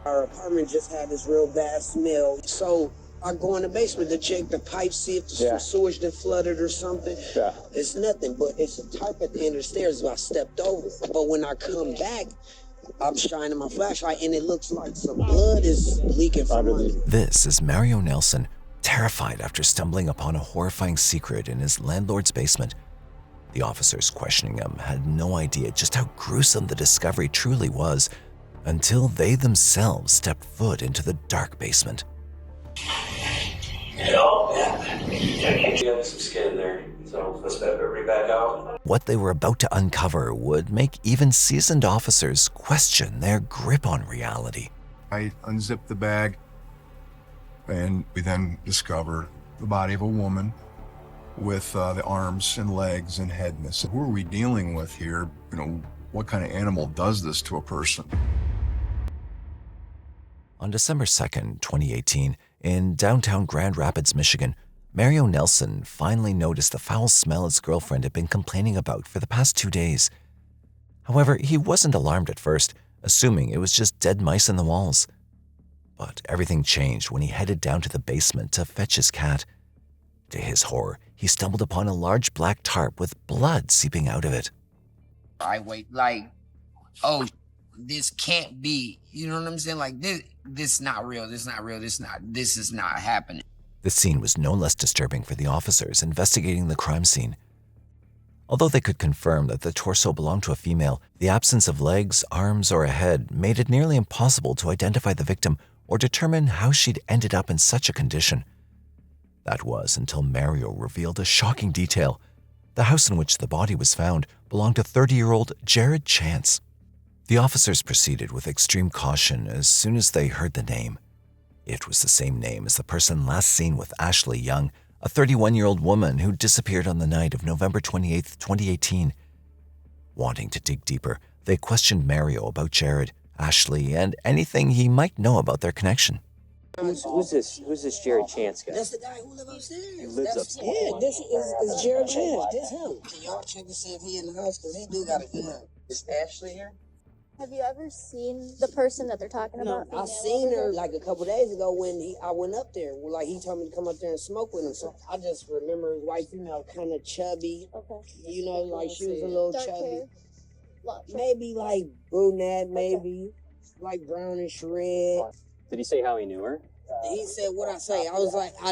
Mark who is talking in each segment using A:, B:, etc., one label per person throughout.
A: Our apartment just had this real bad smell. So I go in the basement to check the pipes, see if the sewage that flooded or something. Yeah. It's nothing, but it's a tarp at the end of the stairs I stepped over. But when I come back, I'm shining my flashlight and it looks like some blood is leaking from underneath.
B: This is Mario Nelson, terrified after stumbling upon a horrifying secret in his landlord's basement. The officers questioning him had no idea just how gruesome the discovery truly was until they themselves stepped foot into the dark basement.
C: You have some skin there, so let's bring it back out.
B: What they were about to uncover would make even seasoned officers question their grip on reality.
D: I unzipped the bag, and we then discovered the body of a woman with the arms and legs and head missing. Who are we dealing with here? What kind of animal does this to a person?
B: On December 2nd, 2018, in downtown Grand Rapids, Michigan, Mario Nelson finally noticed the foul smell his girlfriend had been complaining about for the past 2 days. However, he wasn't alarmed at first, assuming it was just dead mice in the walls. But everything changed when he headed down to the basement to fetch his cat. To his horror, he stumbled upon a large black tarp with blood seeping out of it.
A: I wait this can't be, you know what I'm saying? Like this is not real, this is not happening.
B: The scene was no less disturbing for the officers investigating the crime scene. Although they could confirm that the torso belonged to a female, the absence of legs, arms, or a head made it nearly impossible to identify the victim or determine how she'd ended up in such a condition. That was until Mario revealed a shocking detail. The house in which the body was found belonged to 30-year-old Jared Chance. The officers proceeded with extreme caution as soon as they heard the name. It was the same name as the person last seen with Ashley Young, a 31-year-old woman who disappeared on the night of November 28, 2018. Wanting to dig deeper, they questioned Mario about Jared, Ashley, and anything he might know about their connection.
E: Who's this Jared Chance guy?
A: That's the guy who lives upstairs.
E: He lives upstairs?
A: Yeah, this is Jared Chance. This him. Can y'all check to see if he in the house? Because he do got a gun.
E: Is Ashley here?
F: Have you ever seen the person that they're talking about?
A: I seen her like a couple days ago when I went up there. Like he told me to come up there and smoke with him. So I just remember his white female, kind of chubby.
F: Okay.
A: Like she was a little
F: Dark
A: chubby.
F: hair.
A: Maybe like brunette, maybe like brownish red.
E: Did he say how he knew her?
A: He said what I say. I was like, I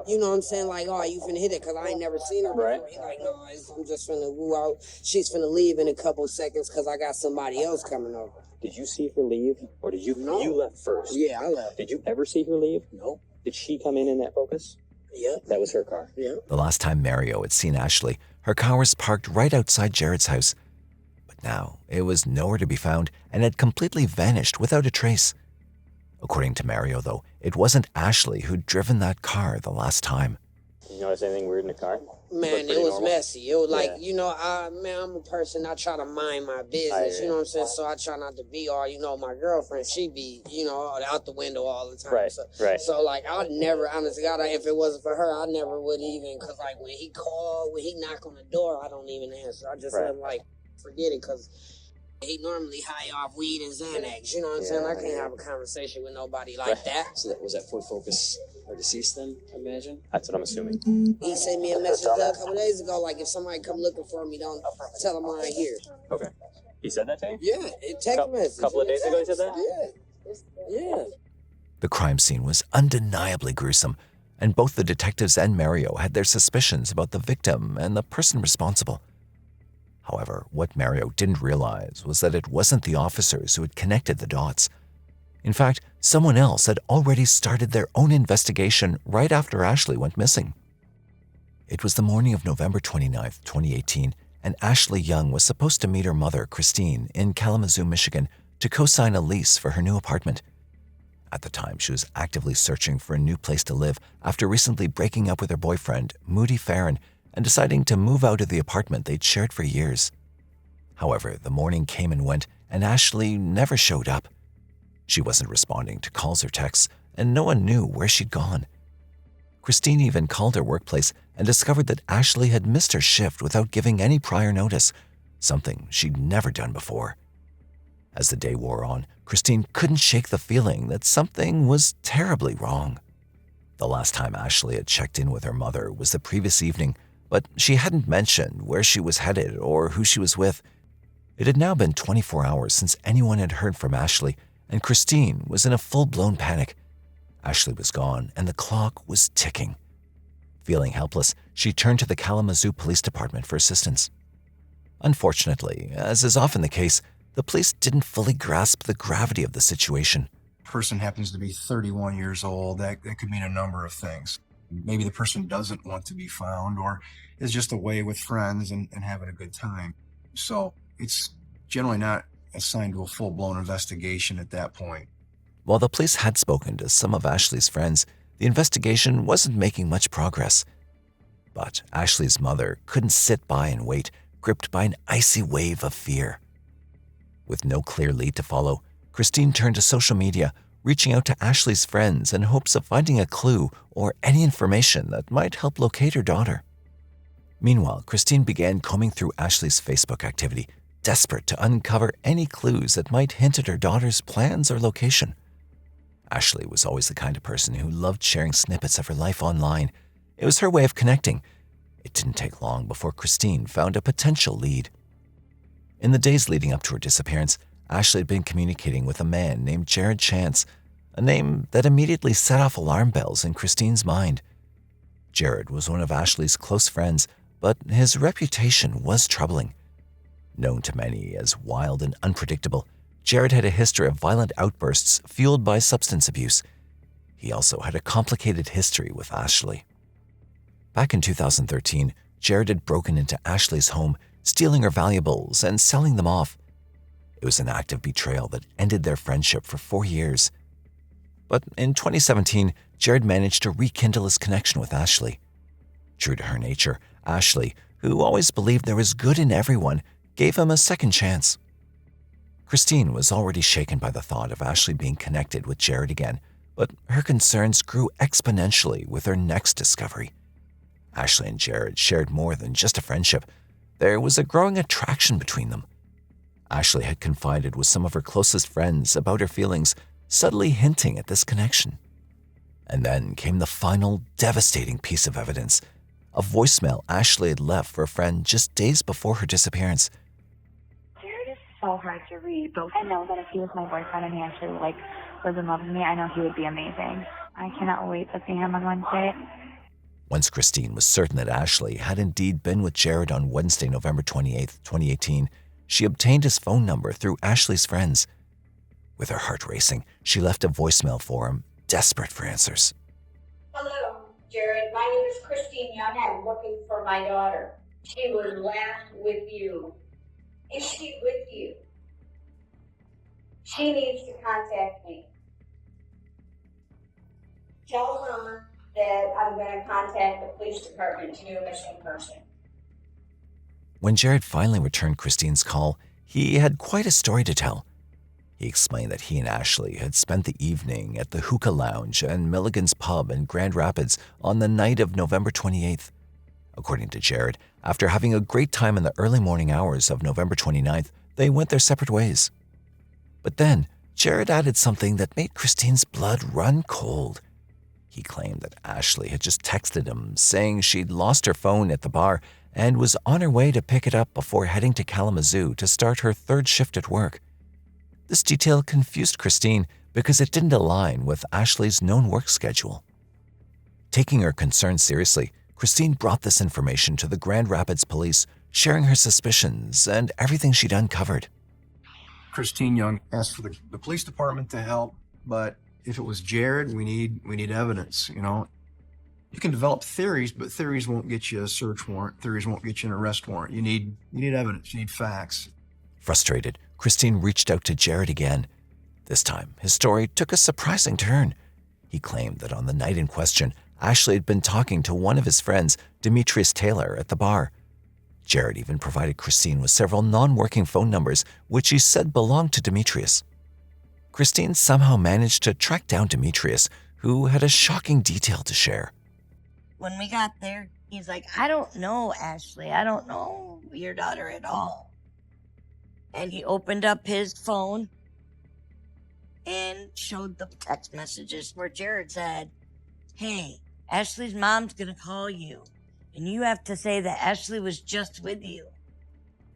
A: you know what I'm saying? Like, oh, you finna hit it because I ain't never seen her before.
E: Right.
A: He like, no, I'm just finna woo out. She's finna leave in a couple seconds because I got somebody else coming over.
E: Did you see her leave? Or did you?
A: No.
E: You left first.
A: Yeah, I left.
E: Did you ever see her leave?
A: Nope.
E: Did she come in that Focus?
A: Yeah.
E: That was her car?
A: Yeah.
B: The last time Mario had seen Ashley, her car was parked right outside Jared's house. But now, it was nowhere to be found and had completely vanished without a trace. According to Mario, though, it wasn't Ashley who'd driven that car the last time.
E: Did you notice anything weird in the car?
A: Man, it was
E: normal?
A: Messy. It was like, I'm a person, I try to mind my business, you know what I'm saying? So I try not to be all, my girlfriend, she be, out the window all the time.
E: Right.
A: So like, I would never, honestly, God, if it wasn't for her, I never would even, because like when he knock on the door, I don't even answer. I just let him like, forget it, because he normally high off weed and Xanax, you know what I'm saying? I can't have a conversation with nobody like that.
E: So was that Ford Focus or deceased then, I imagine? That's what I'm assuming.
A: He sent me a message a couple days ago, like if somebody come looking for me, don't tell them I ain't here.
E: Okay. He said that to you?
A: Yeah, it text message.
E: A couple of days ago he said that?
A: Yeah.
B: The crime scene was undeniably gruesome, and both the detectives and Mario had their suspicions about the victim and the person responsible. However, what Mario didn't realize was that it wasn't the officers who had connected the dots. In fact, someone else had already started their own investigation right after Ashley went missing. It was the morning of November 29, 2018, and Ashley Young was supposed to meet her mother, Christine, in Kalamazoo, Michigan, to co-sign a lease for her new apartment. At the time, she was actively searching for a new place to live after recently breaking up with her boyfriend, Moody Farron, and deciding to move out of the apartment they'd shared for years. However, the morning came and went, and Ashley never showed up. She wasn't responding to calls or texts, and no one knew where she'd gone. Christine even called her workplace and discovered that Ashley had missed her shift without giving any prior notice, something she'd never done before. As the day wore on, Christine couldn't shake the feeling that something was terribly wrong. The last time Ashley had checked in with her mother was the previous evening, but she hadn't mentioned where she was headed or who she was with. It had now been 24 hours since anyone had heard from Ashley, and Christine was in a full-blown panic. Ashley was gone, and the clock was ticking. Feeling helpless, she turned to the Kalamazoo Police Department for assistance. Unfortunately, as is often the case, the police didn't fully grasp the gravity of the situation.
D: Person happens to be 31 years old. That could mean a number of things. Maybe the person doesn't want to be found or is just away with friends and having a good time. So it's generally not assigned to a full-blown investigation at that point.
B: While the police had spoken to some of Ashley's friends, the investigation wasn't making much progress. But Ashley's mother couldn't sit by and wait, gripped by an icy wave of fear. With no clear lead to follow, Christine turned to social media, reaching out to Ashley's friends in hopes of finding a clue or any information that might help locate her daughter. Meanwhile, Christine began combing through Ashley's Facebook activity, desperate to uncover any clues that might hint at her daughter's plans or location. Ashley was always the kind of person who loved sharing snippets of her life online. It was her way of connecting. It didn't take long before Christine found a potential lead. In the days leading up to her disappearance, Ashley had been communicating with a man named Jared Chance, a name that immediately set off alarm bells in Christine's mind. Jared was one of Ashley's close friends, but his reputation was troubling. Known to many as wild and unpredictable, Jared had a history of violent outbursts fueled by substance abuse. He also had a complicated history with Ashley. Back in 2013, Jared had broken into Ashley's home, stealing her valuables and selling them off. It was an act of betrayal that ended their friendship for 4 years. But in 2017, Jared managed to rekindle his connection with Ashley. True to her nature, Ashley, who always believed there was good in everyone, gave him a second chance. Christine was already shaken by the thought of Ashley being connected with Jared again, but her concerns grew exponentially with her next discovery. Ashley and Jared shared more than just a friendship. There was a growing attraction between them. Ashley had confided with some of her closest friends about her feelings, subtly hinting at this connection. And then came the final devastating piece of evidence, a voicemail Ashley had left for a friend just days before her disappearance.
G: Jared is so hard to read, but I know that if he was my boyfriend and he actually was in love with me, I know he would be amazing. I cannot wait to see him on Wednesday.
B: Once Christine was certain that Ashley had indeed been with Jared on Wednesday, November 28, 2018, she obtained his phone number through Ashley's friends. With her heart racing, she left a voicemail for him, desperate for answers.
H: Hello, Jared. My name is Christine Young. I'm looking for my daughter. She was last with you. Is she with you? She needs to contact me. Tell her that I'm going to contact the police department to do a missing person.
B: When Jared finally returned Christine's call, he had quite a story to tell. He explained that he and Ashley had spent the evening at the Hookah Lounge and Milligan's Pub in Grand Rapids on the night of November 28th. According to Jared, after having a great time in the early morning hours of November 29th, they went their separate ways. But then, Jared added something that made Christine's blood run cold. He claimed that Ashley had just texted him saying she'd lost her phone at the bar and was on her way to pick it up before heading to Kalamazoo to start her third shift at work. This detail confused Christine because it didn't align with Ashley's known work schedule. Taking her concerns seriously, Christine brought this information to the Grand Rapids police, sharing her suspicions and everything she'd uncovered.
D: Christine Young asked for the police department to help, but if it was Jared, we need evidence, you know. You can develop theories, but theories won't get you a search warrant. Theories won't get you an arrest warrant. You need evidence. You need facts.
B: Frustrated, Christine reached out to Jared again. This time, his story took a surprising turn. He claimed that on the night in question, Ashley had been talking to one of his friends, Demetrius Taylor, at the bar. Jared even provided Christine with several non-working phone numbers, which he said belonged to Demetrius. Christine somehow managed to track down Demetrius, who had a shocking detail to share.
I: When we got there, he's like, I don't know, Ashley. I don't know your daughter at all. And he opened up his phone and showed the text messages where Jared said, "Hey, Ashley's mom's gonna call you. And you have to say that Ashley was just with you.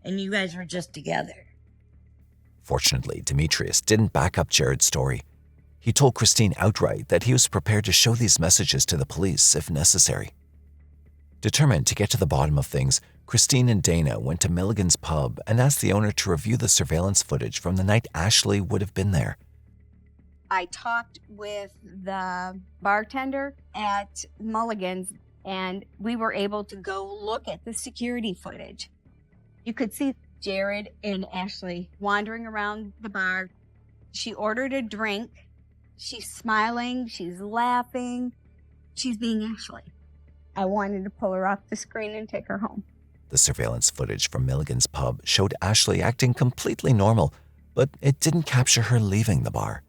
I: And you guys were just together."
B: Fortunately, Demetrius didn't back up Jared's story. He told Christine outright that he was prepared to show these messages to the police if necessary. Determined to get to the bottom of things, Christine and Dana went to Milligan's pub and asked the owner to review the surveillance footage from the night Ashley would have been there.
J: I talked with the bartender at Mulligan's, and we were able to go look at the security footage. You could see Jared and Ashley wandering around the bar. She ordered a drink. She's smiling. She's laughing. She's being Ashley. I wanted to pull her off the screen and take her home.
B: The surveillance footage from Milligan's pub showed Ashley acting completely normal, but it didn't capture her leaving the bar.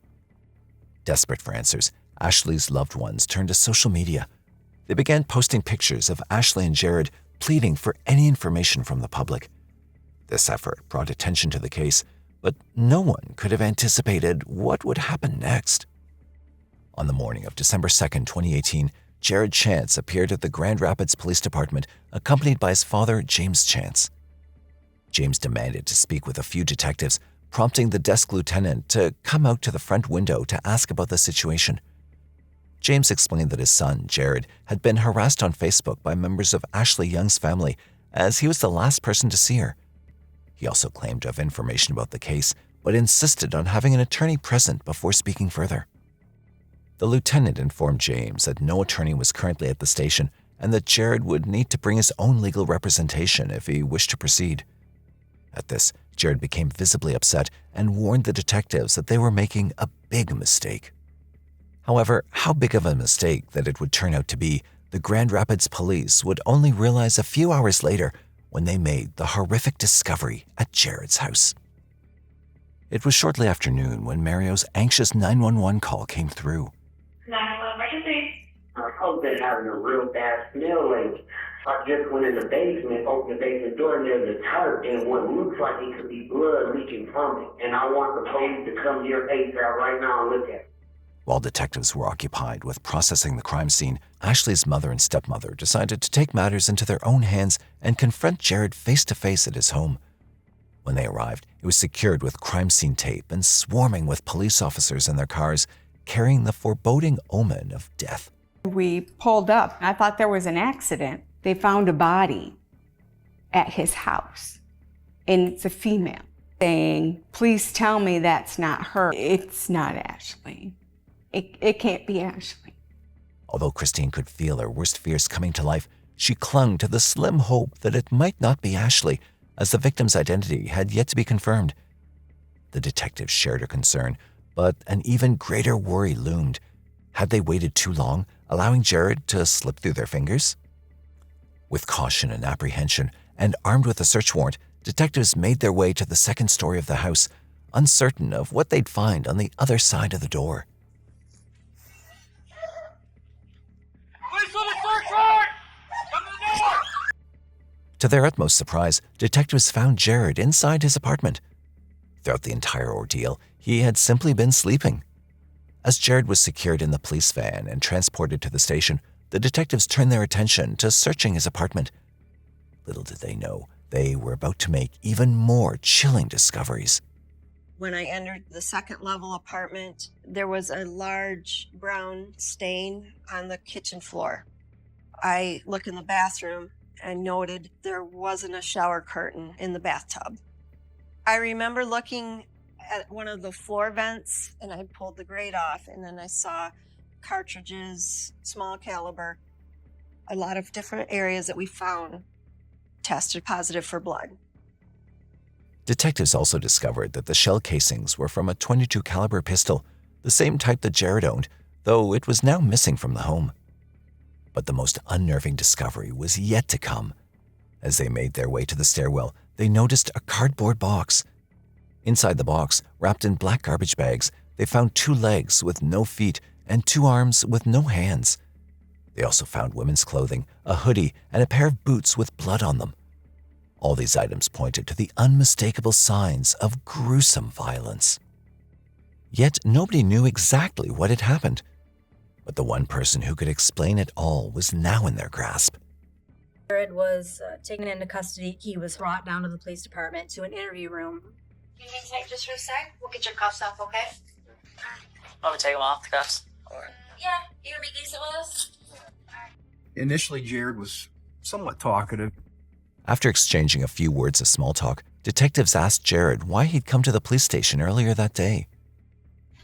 B: Desperate for answers, Ashley's loved ones turned to social media. They began posting pictures of Ashley and Jared, pleading for any information from the public. This effort brought attention to the case, but no one could have anticipated what would happen next. On the morning of December 2nd, 2018, Jared Chance appeared at the Grand Rapids Police Department, accompanied by his father, James Chance. James demanded to speak with a few detectives, prompting the desk lieutenant to come out to the front window to ask about the situation. James explained that his son, Jared, had been harassed on Facebook by members of Ashley Young's family, as he was the last person to see her. He also claimed to have information about the case, but insisted on having an attorney present before speaking further. The lieutenant informed James that no attorney was currently at the station and that Jared would need to bring his own legal representation if he wished to proceed. At this, Jared became visibly upset and warned the detectives that they were making a big mistake. However, how big of a mistake that it would turn out to be, the Grand Rapids police would only realize a few hours later when they made the horrific discovery at Jared's house. It was shortly after noon when Mario's anxious 911 call came through.
H: 911 emergency.
K: I've been having a real bad smell lately. I just went in the basement, opened the basement door, and there's a tub and what looks like it could be blood leaking from it. And I want the police to come here ASAP right now and look at it.
B: While detectives were occupied with processing the crime scene, Ashley's mother and stepmother decided to take matters into their own hands and confront Jared face-to-face at his home. When they arrived, it was secured with crime scene tape and swarming with police officers in their cars, carrying the foreboding omen of death.
J: We pulled up. I thought there was an accident. They found a body at his house, and it's a female, saying, "Please tell me that's not her. It's not Ashley. It can't be Ashley."
B: Although Christine could feel her worst fears coming to life, she clung to the slim hope that it might not be Ashley, as the victim's identity had yet to be confirmed. The detectives shared her concern, but an even greater worry loomed. Had they waited too long, allowing Jared to slip through their fingers? With caution and apprehension, and armed with a search warrant, detectives made their way to the second story of the house, uncertain of what they'd find on the other side of the door. To their utmost surprise, detectives found Jared inside his apartment. Throughout the entire ordeal, he had simply been sleeping. As Jared was secured in the police van and transported to the station, the detectives turned their attention to searching his apartment. Little did they know, they were about to make even more chilling discoveries.
I: When I entered the second-level apartment, there was a large brown stain on the kitchen floor. I looked in the bathroom and noted there wasn't a shower curtain in the bathtub. I remember looking at one of the floor vents, and I pulled the grate off, and then I saw cartridges, small caliber. A lot of different areas that we found tested positive for blood.
B: Detectives also discovered that the shell casings were from a .22 caliber pistol, the same type that Jared owned, though it was now missing from the home. But the most unnerving discovery was yet to come. As they made their way to the stairwell, they noticed a cardboard box. Inside the box, wrapped in black garbage bags, they found 2 legs with no feet and 2 arms with no hands. They also found women's clothing, a hoodie, and a pair of boots with blood on them. All these items pointed to the unmistakable signs of gruesome violence. Yet nobody knew exactly what had happened. But the one person who could explain it all was now in their grasp.
L: Jared was taken into custody. He was brought down to the police department to an interview room.
M: You need to take just for a sec? We'll get your cuffs off, okay?
N: Want me to take them off, the cuffs?
M: Yeah, you gonna be decent with us?
D: Initially, Jared was somewhat talkative.
B: After exchanging a few words of small talk, detectives asked Jared why he'd come to the police station earlier that day.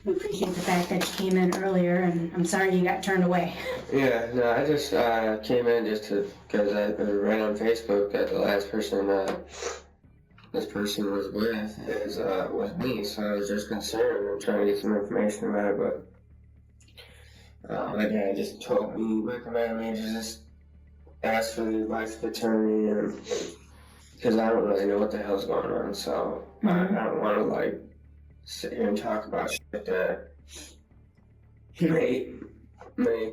O: We appreciate the fact that you came in earlier, and I'm sorry you got turned away.
P: Yeah, no, I just came in just because I read on Facebook that the last person this person was with was me, so I was just concerned and trying to get some information about it, but my dad just recommended me to just ask for the advice of the attorney, and because I don't really know what the hell's going on, so I don't want to sit here and talk about shit that may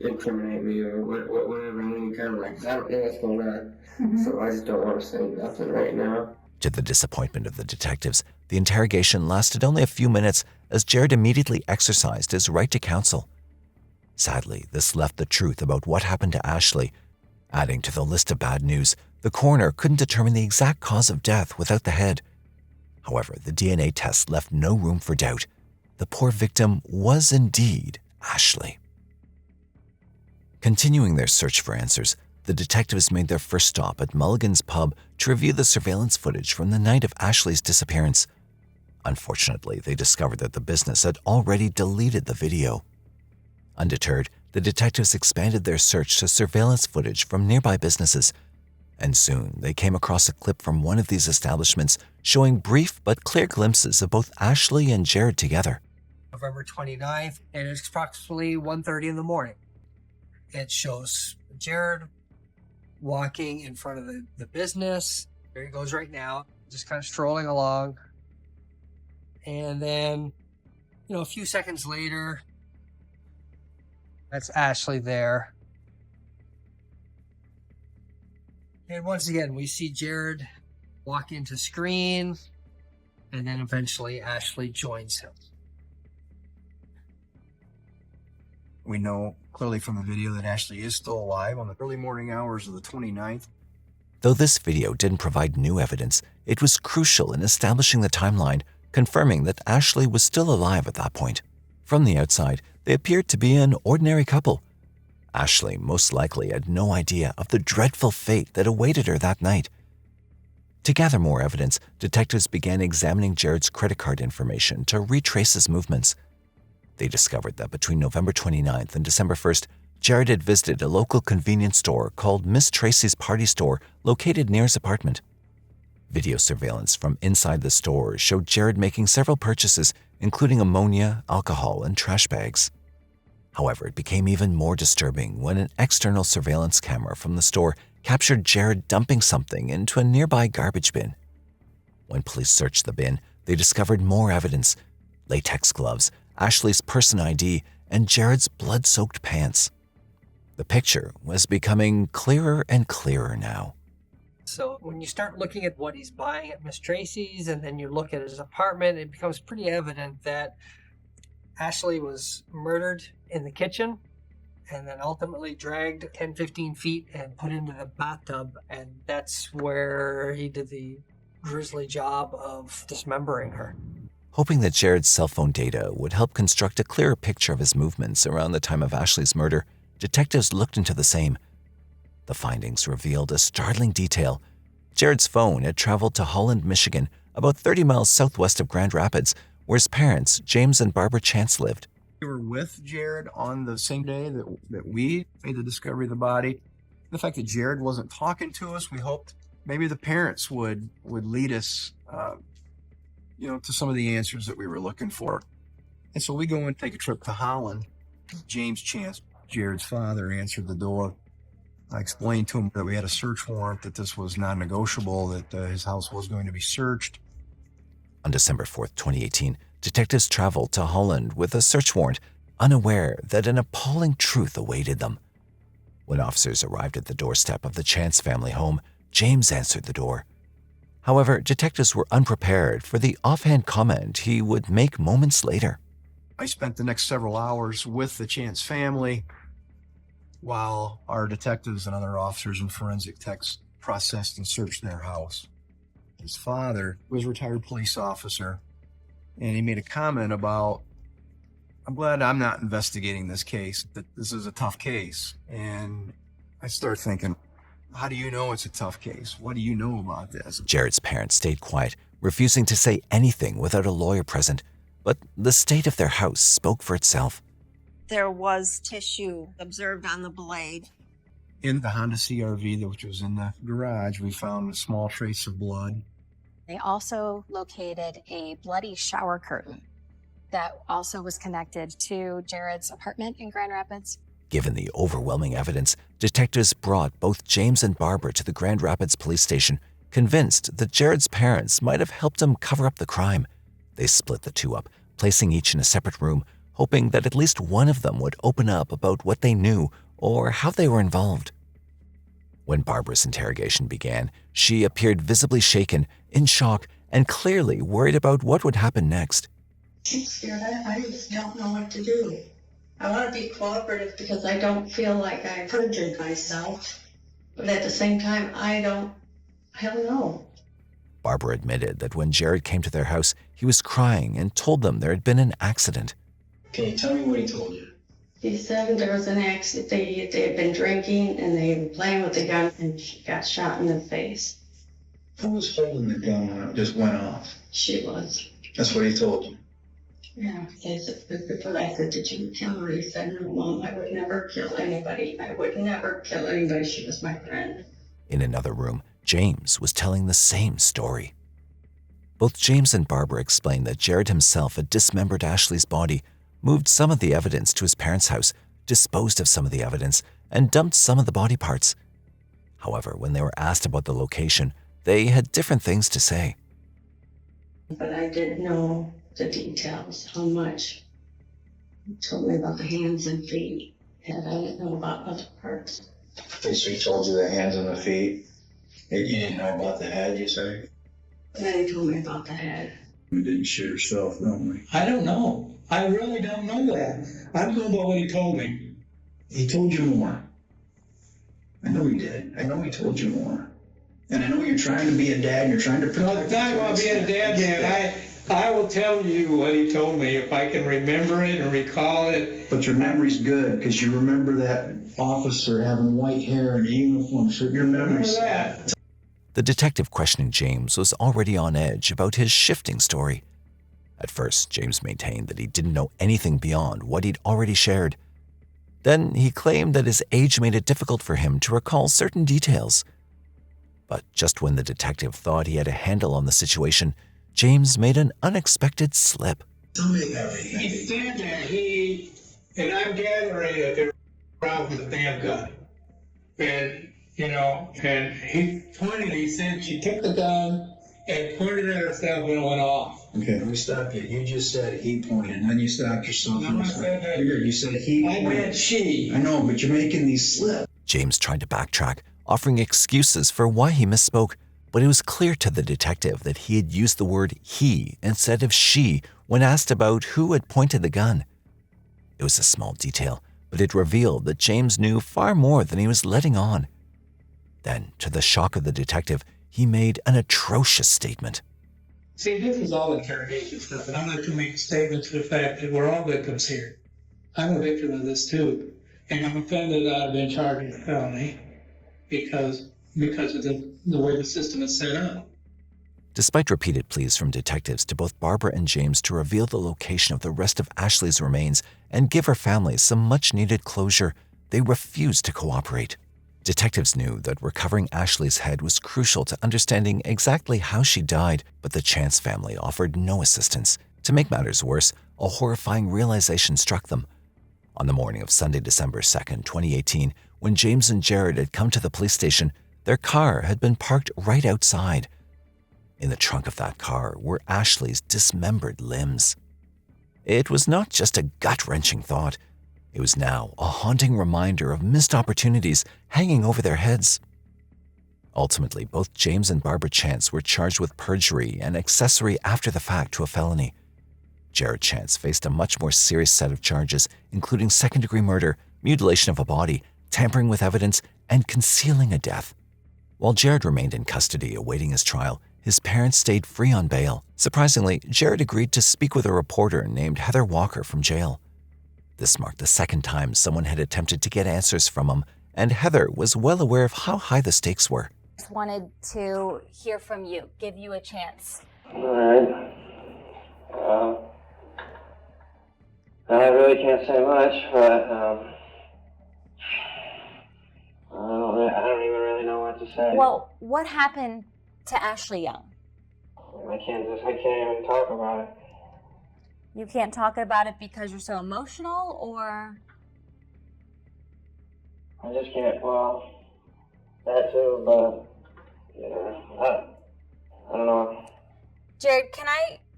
P: incriminate me or whatever, any kind of cause I don't know what's going on, so I just don't want to say nothing right now.
B: To the disappointment of the detectives, the interrogation lasted only a few minutes as Jared immediately exercised his right to counsel. Sadly, this left the truth about what happened to Ashley. Adding to the list of bad news, the coroner couldn't determine the exact cause of death without the head. However, the DNA test left no room for doubt. The poor victim was indeed Ashley. Continuing their search for answers, the detectives made their first stop at Mulligan's pub to review the surveillance footage from the night of Ashley's disappearance. Unfortunately, they discovered that the business had already deleted the video. Undeterred, the detectives expanded their search to surveillance footage from nearby businesses, and soon they came across a clip from one of these establishments showing brief but clear glimpses of both Ashley and Jared together.
Q: November 29th, and it's approximately 1:30 in the morning. It shows Jared walking in front of the business. There he goes right now, just kind of strolling along. And then, a few seconds later, that's Ashley there. And once again, we see Jared walk into screen, and then eventually Ashley joins him.
D: We know clearly from the video that Ashley is still alive on the early morning hours of the 29th.
B: Though this video didn't provide new evidence, it was crucial in establishing the timeline, confirming that Ashley was still alive at that point. From the outside, they appeared to be an ordinary couple. Ashley most likely had no idea of the dreadful fate that awaited her that night. To gather more evidence, detectives began examining Jared's credit card information to retrace his movements. They discovered that between November 29th and December 1st, Jared had visited a local convenience store called Miss Tracy's Party Store located near his apartment. Video surveillance from inside the store showed Jared making several purchases, including ammonia, alcohol, and trash bags. However, it became even more disturbing when an external surveillance camera from the store captured Jared dumping something into a nearby garbage bin. When police searched the bin, they discovered more evidence: latex gloves, Ashley's person ID, and Jared's blood-soaked pants. The picture was becoming clearer and clearer now.
Q: So when you start looking at what he's buying at Miss Tracy's and then you look at his apartment, it becomes pretty evident that Ashley was murdered in the kitchen and then ultimately dragged 10-15 feet and put into the bathtub, and that's where he did the grisly job of dismembering her.
B: Hoping that Jared's cell phone data would help construct a clearer picture of his movements around the time of Ashley's murder, detectives looked into the same. The findings revealed a startling detail. Jared's phone had traveled to Holland, Michigan, about 30 miles southwest of Grand Rapids, where his parents, James and Barbara Chance, lived.
D: We were with Jared on the same day that we made the discovery of the body. The fact that Jared wasn't talking to us, we hoped maybe the parents would lead us to some of the answers that we were looking for. And so we go and take a trip to Holland. James Chance, Jared's father, answered the door. I explained to him that we had a search warrant, that this was non-negotiable, that his house was going to be searched.
B: On December 4th, 2018, detectives traveled to Holland with a search warrant, unaware that an appalling truth awaited them. When officers arrived at the doorstep of the Chance family home, James answered the door. However, detectives were unprepared for the offhand comment he would make moments later.
D: I spent the next several hours with the Chance family while our detectives and other officers and forensic techs processed and searched their house. His father was a retired police officer, and he made a comment about, I'm glad I'm not investigating this case, that this is a tough case. And I started thinking, how do you know it's a tough case? What do you know about this?
B: Jared's parents stayed quiet, refusing to say anything without a lawyer present, but the state of their house spoke for itself.
I: There was tissue observed on the blade.
D: In the Honda CR-V, which was in the garage, we found a small trace of blood.
R: They also located a bloody shower curtain that also was connected to Jared's apartment in Grand Rapids.
B: Given the overwhelming evidence, detectives brought both James and Barbara to the Grand Rapids police station, convinced that Jared's parents might have helped him cover up the crime. They split the two up, placing each in a separate room, hoping that at least one of them would open up about what they knew or how they were involved. When Barbara's interrogation began, she appeared visibly shaken, in shock, and clearly worried about what would happen next.
S: I'm scared. I just don't know what to do. I want to be cooperative because I don't feel like I perjured myself. But at the same time, I don't know.
B: Barbara admitted that when Jared came to their house, he was crying and told them there had been an accident.
C: Can you tell me what he told you?
S: He said there was an accident. They had been drinking and they were playing with the gun and she got shot in the face.
C: Who was holding the gun when it just went off?
S: She was.
C: That's what he told you?
S: Yeah. I said, did you kill her? He said, no, Mom, I would never kill anybody. I would never kill anybody. She was my friend.
B: In another room, James was telling the same story. Both James and Barbara explained that Jared himself had dismembered Ashley's body, moved some of the evidence to his parents' house, disposed of some of the evidence, and dumped some of the body parts. However, when they were asked about the location, they had different things to say.
S: But I didn't know the details, how much. He told me about the hands and feet, and I didn't know about other parts.
C: Okay, so he told you the hands and the feet. You didn't know about the head, you say?
S: And then he told me about the head.
C: You didn't shoot herself, don't we?
T: I don't know. I really don't know that. I'm going by what he told me.
C: He told you more. I know he did. I know he told you more. And I know you're trying to be a dad, you're trying to protect...
T: No, it's not about being a dad, Dan. I will tell you what he told me if I can remember it and recall it.
C: But your memory's good, because you remember that officer having white hair and a uniform, so your memory's...
T: that.
B: The detective questioning James was already on edge about his shifting story. At first, James maintained that he didn't know anything beyond what he'd already shared. Then he claimed that his age made it difficult for him to recall certain details. But just when the detective thought he had a handle on the situation, James made an unexpected slip.
C: Tell me everything.
T: He said that and I'm gathering that there was a problem with the damn gun. And, and he said she took the gun and pointed at herself and it went off.
C: Okay, let me stop you. You just said he pointed, and then you stopped yourself.
T: No, I said that.
C: You said he
T: I
C: pointed.
T: meant she.
C: I know, but you're making these slips.
B: James tried to backtrack, offering excuses for why he misspoke, but it was clear to the detective that he had used the word he instead of she when asked about who had pointed the gun. It was a small detail, but it revealed that James knew far more than he was letting on. Then, to the shock of the detective, he made an atrocious statement.
T: See, this is all interrogation stuff, and I'm not going to make statements to the fact that we're all victims here. I'm a victim of this too, and I'm offended that I've been charged with a felony because of the way the system is set up.
B: Despite repeated pleas from detectives to both Barbara and James to reveal the location of the rest of Ashley's remains and give her family some much-needed closure, they refused to cooperate. Detectives knew that recovering Ashley's head was crucial to understanding exactly how she died, but the Chance family offered no assistance. To make matters worse, a horrifying realization struck them. On the morning of Sunday, December 2nd, 2018, when James and Jared had come to the police station, their car had been parked right outside. In the trunk of that car were Ashley's dismembered limbs. It was not just a gut-wrenching thought. It was now a haunting reminder of missed opportunities hanging over their heads. Ultimately, both James and Barbara Chance were charged with perjury and accessory after the fact to a felony. Jared Chance faced a much more serious set of charges, including second-degree murder, mutilation of a body, tampering with evidence, and concealing a death. While Jared remained in custody awaiting his trial, his parents stayed free on bail. Surprisingly, Jared agreed to speak with a reporter named Heather Walker from jail. This marked the second time someone had attempted to get answers from him, and Heather was well aware of how high the stakes were.
R: Just wanted to hear from you, give you a chance.
P: All right. I really can't say much, but I don't even really know what to say.
R: Well, what happened to Ashley Young?
P: I can't even talk about it.
R: You can't talk about it because you're so emotional, or?
P: I just can't, well, that too, but, I don't know.
R: Jared,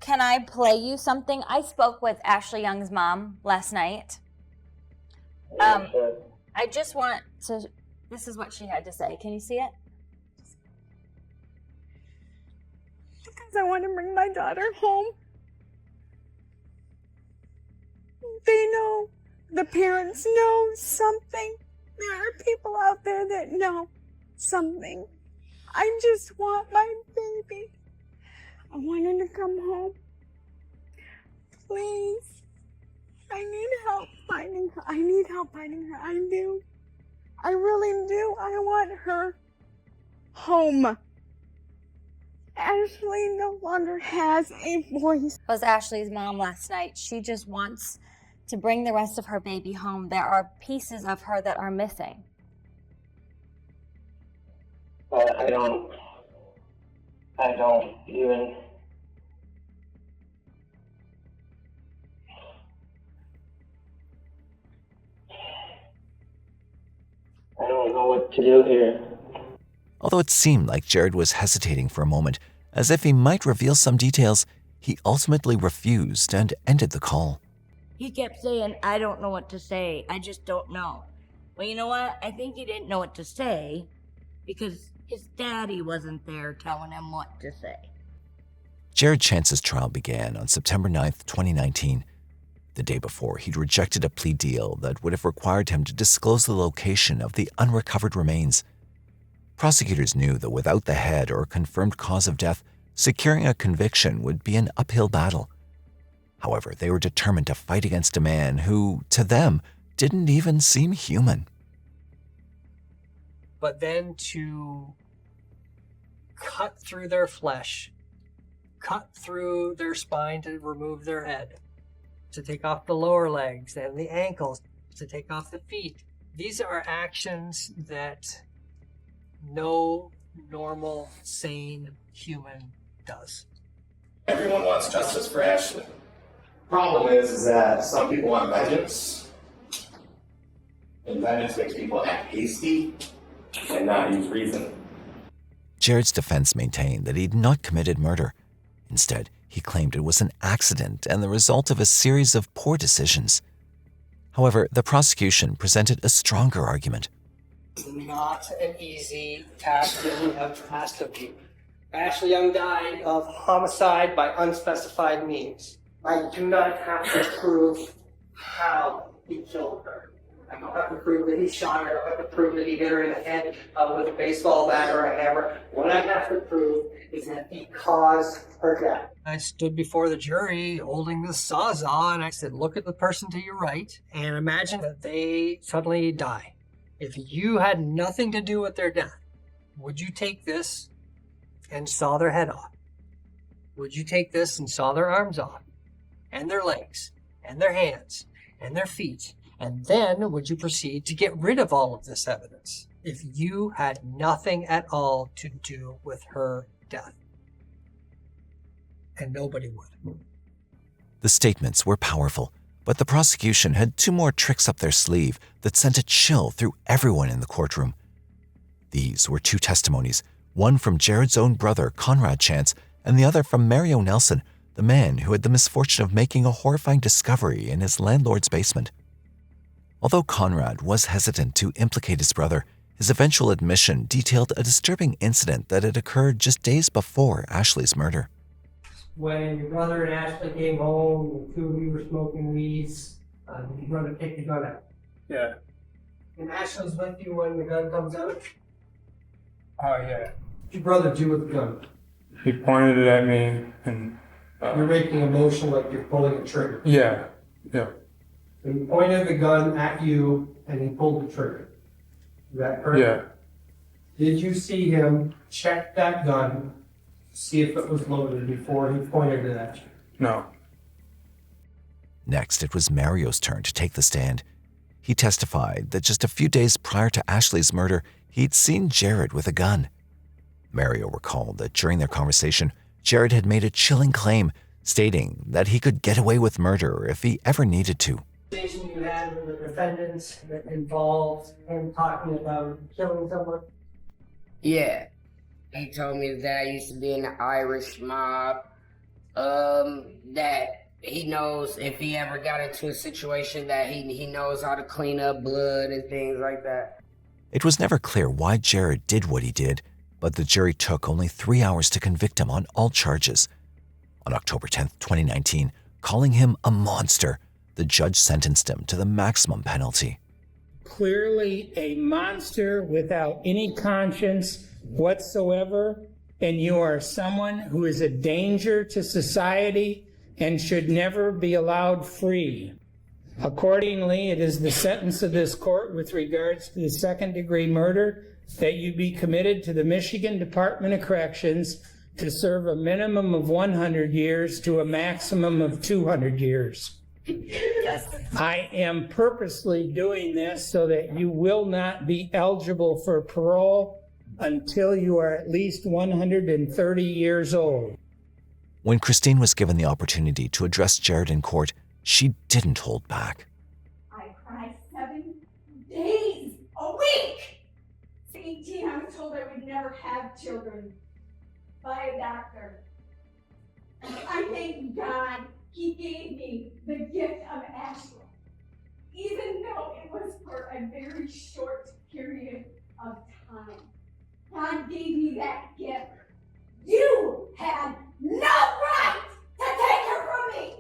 R: can I play you something? I spoke with Ashley Young's mom last night.
P: Sure.
R: I just want to, this is what she had to say. Can you see it?
U: Because I want to bring my daughter home. They know, the parents know something. There are people out there that know something. I just want my baby. I want her to come home. Please. I need help finding her. I need help finding her. I do. I really do. I want her home. Ashley no longer has a voice.
R: Was Ashley's mom last night. She just wants to bring the rest of her baby home. There are pieces of her that are missing.
P: But I don't even. I don't know what to do here.
B: Although it seemed like Jared was hesitating for a moment, as if he might reveal some details, he ultimately refused and ended the call.
V: He kept saying, I don't know what to say. I just don't know. Well, you know what? I think he didn't know what to say because his daddy wasn't there telling him what to say.
B: Jared Chance's trial began on September 9th, 2019. The day before, he'd rejected a plea deal that would have required him to disclose the location of the unrecovered remains. Prosecutors knew that without the head or confirmed cause of death, securing a conviction would be an uphill battle. However, they were determined to fight against a man who, to them, didn't even seem human.
Q: But then to cut through their flesh, cut through their spine to remove their head, to take off the lower legs and the ankles, to take off the feet. These are actions that no normal, sane human does.
W: Everyone wants justice for Ashley. Problem is that some people want vengeance, and vengeance makes people act hasty and not use reason.
B: Jared's defense maintained that he'd not committed murder. Instead, he claimed it was an accident and the result of a series of poor decisions. However, the prosecution presented a stronger argument.
Q: It's not an easy task that you have asked of you. Ashley Young died of homicide by unspecified means. I do not have to prove how he killed her. I don't have to prove that he shot her. I don't have to prove that he hit her in the head with a baseball bat or a hammer. What I have to prove is that he caused her death. I stood before the jury holding the sawzall and I said, look at the person to your right and imagine that they suddenly die. If you had nothing to do with their death, would you take this and saw their head off? Would you take this and saw their arms off? And their legs, and their hands, and their feet, and then would you proceed to get rid of all of this evidence if you had nothing at all to do with her death? And nobody would.
B: The statements were powerful, but the prosecution had two more tricks up their sleeve that sent a chill through everyone in the courtroom. These were two testimonies, one from Jared's own brother, Conrad Chance, and the other from Mario Nelson, the man who had the misfortune of making a horrifying discovery in his landlord's basement. Although Conrad was hesitant to implicate his brother, his eventual admission detailed a disturbing incident that had occurred just days before Ashley's murder.
Q: When your brother and Ashley came home, the two of you were smoking weeds, your brother picked the gun out.
T: Yeah.
Q: And Ashley's with you when the gun comes out?
T: Oh, yeah.
Q: What did your brother do with the gun?
T: He pointed it at me and...
Q: You're making a motion like you're pulling a trigger.
T: Yeah. Yeah.
Q: So he pointed the gun at you and he pulled the trigger. Is that correct?
T: Yeah.
Q: Did you see him check that gun to see if it was loaded before he pointed it at you?
T: No.
B: Next, it was Mario's turn to take the stand. He testified that just a few days prior to Ashley's murder, he'd seen Jared with a gun. Mario recalled that during their conversation, Jared had made a chilling claim, stating that he could get away with murder if he ever needed to.
Q: Conversation you had with the defendants that involved him talking about killing someone?
A: Yeah. He told me that I used to be in the Irish mob, that he knows if he ever got into a situation that he knows how to clean up blood and things like that.
B: It was never clear why Jared did what he did, but the jury took only 3 hours to convict him on all charges. On October 10, 2019, calling him a monster, the judge sentenced him to the maximum penalty.
T: Clearly a monster without any conscience whatsoever, and you are someone who is a danger to society and should never be allowed free. Accordingly, it is the sentence of this court with regards to the second-degree murder that you be committed to the Michigan Department of Corrections to serve a minimum of 100 years to a maximum of 200 years. I am purposely doing this so that you will not be eligible for parole until you are at least 130 years old.
B: When Christine was given the opportunity to address Jared in court, she didn't hold back.
E: I cried 7 days a week. 18, I was told I would never have children by a doctor. I thank God he gave me the gift of Ashley, even though it was for a very short period of time. God gave me that gift. You had no right to take her from me.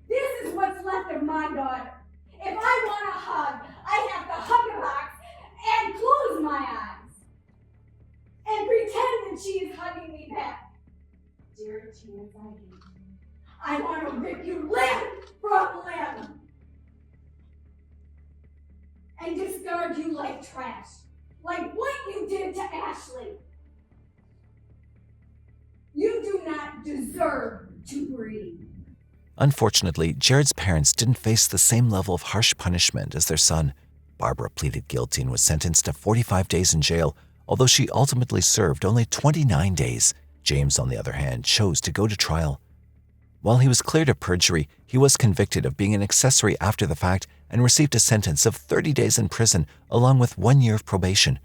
E: This is what's left of my daughter. If I want a hug, I have to hug a box and close my eyes and pretend that she is hugging me back. Dear chance I gave you, I want to rip you limb from limb and discard you like trash, like what you did to Ashley. You do not deserve to breathe.
B: Unfortunately, Jared's parents didn't face the same level of harsh punishment as their son. Barbara pleaded guilty and was sentenced to 45 days in jail, although she ultimately served only 29 days. James, on the other hand, chose to go to trial. While he was cleared of perjury, he was convicted of being an accessory after the fact and received a sentence of 30 days in prison along with 1 year of probation.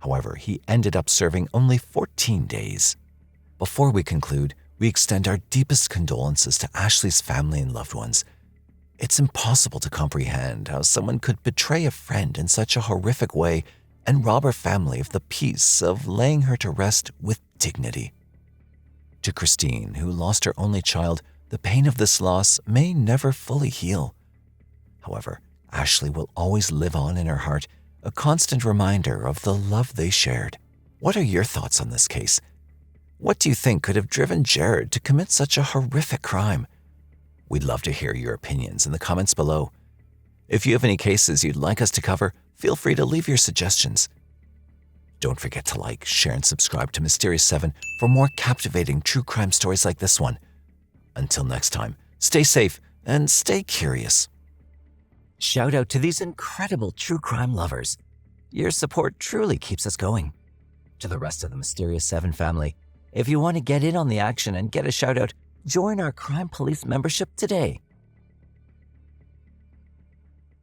B: However, he ended up serving only 14 days. Before we conclude, we extend our deepest condolences to Ashley's family and loved ones. It's impossible to comprehend how someone could betray a friend in such a horrific way and rob her family of the peace of laying her to rest with dignity. To Christine, who lost her only child, the pain of this loss may never fully heal. However, Ashley will always live on in her heart, a constant reminder of the love they shared. What are your thoughts on this case? What do you think could have driven Jared to commit such a horrific crime? We'd love to hear your opinions in the comments below. If you have any cases you'd like us to cover, feel free to leave your suggestions. Don't forget to like, share, and subscribe to Mysterious 7 for more captivating true crime stories like this one. Until next time, stay safe and stay curious.
F: Shout out to these incredible true crime lovers. Your support truly keeps us going. To the rest of the Mysterious 7 family, if you want to get in on the action and get a shout out, join our Crime Police membership today.